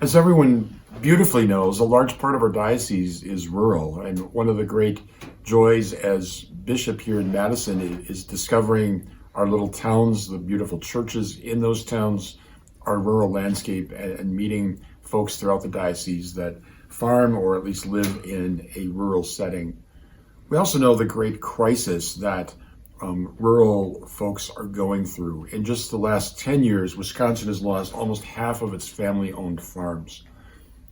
As everyone beautifully knows, a large part of our diocese is rural, and one of the great joys as bishop here in Madison is discovering our little towns, the beautiful churches in those towns, our rural landscape, and meeting folks throughout the diocese that farm or at least live in a rural setting. We also know the great crisis that rural folks are going through. In just the last 10 years, Wisconsin has lost almost half of its family-owned farms.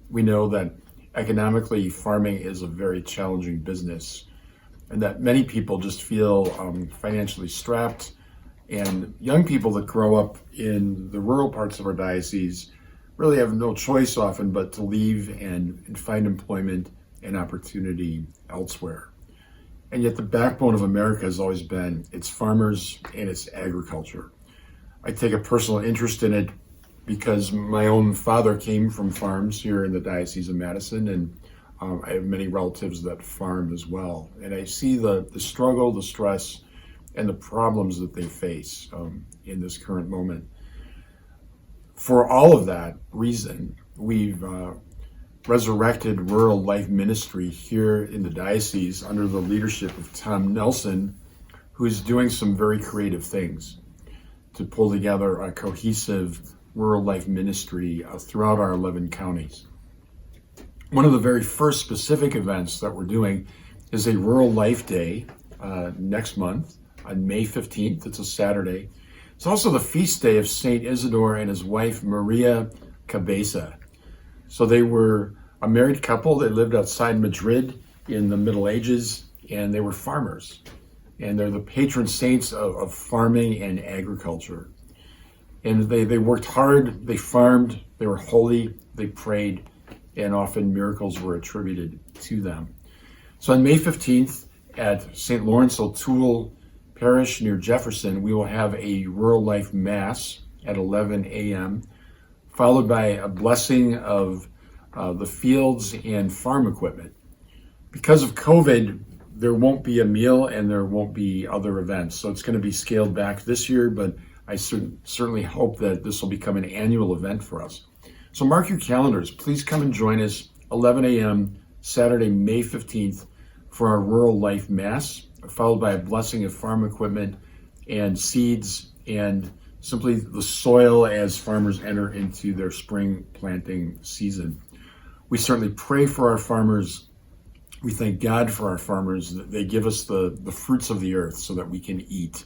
We know that economically, farming is a very challenging business, and that many people just feel financially strapped. And young people that grow up in the rural parts of our diocese really have no choice often but to leave and find employment and opportunity elsewhere. And yet the backbone of America has always been its farmers and its agriculture. I take a personal interest in it because my own father came from farms here in the Diocese of Madison, and I have many relatives that farm as well. And I see the struggle, the stress, and the problems that they face in this current moment. For all of that reason, we've resurrected rural life ministry here in the diocese under the leadership of Tom Nelson, who's doing some very creative things to pull together a cohesive rural life ministry throughout our 11 counties. One of the very first specific events that we're doing is a Rural Life Day next month on May 15th. It's a Saturday. It's also the feast day of Saint Isidore and his wife, Maria Cabeza. So they were a married couple. They lived outside Madrid in the Middle Ages, and they were farmers. And they're the patron saints of farming and agriculture. And they worked hard, they farmed, they were holy, they prayed, and often miracles were attributed to them. So on May 15th at St. Lawrence O'Toole Parish near Jefferson, we will have a Rural Life Mass at 11 a.m., followed by a blessing of the fields and farm equipment. Because of COVID, there won't be a meal and there won't be other events. So it's going to be scaled back this year, but I certainly hope that this will become an annual event for us. So mark your calendars. Please come and join us 11 a.m. Saturday, May 15th for our Rural Life Mass, followed by a blessing of farm equipment and seeds and simply the soil as farmers enter into their spring planting season. We certainly pray for our farmers. We thank God for our farmers, that they give us the fruits of the earth so that we can eat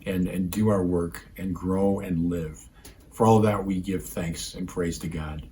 and do our work and grow and live. For all of that, we give thanks and praise to God.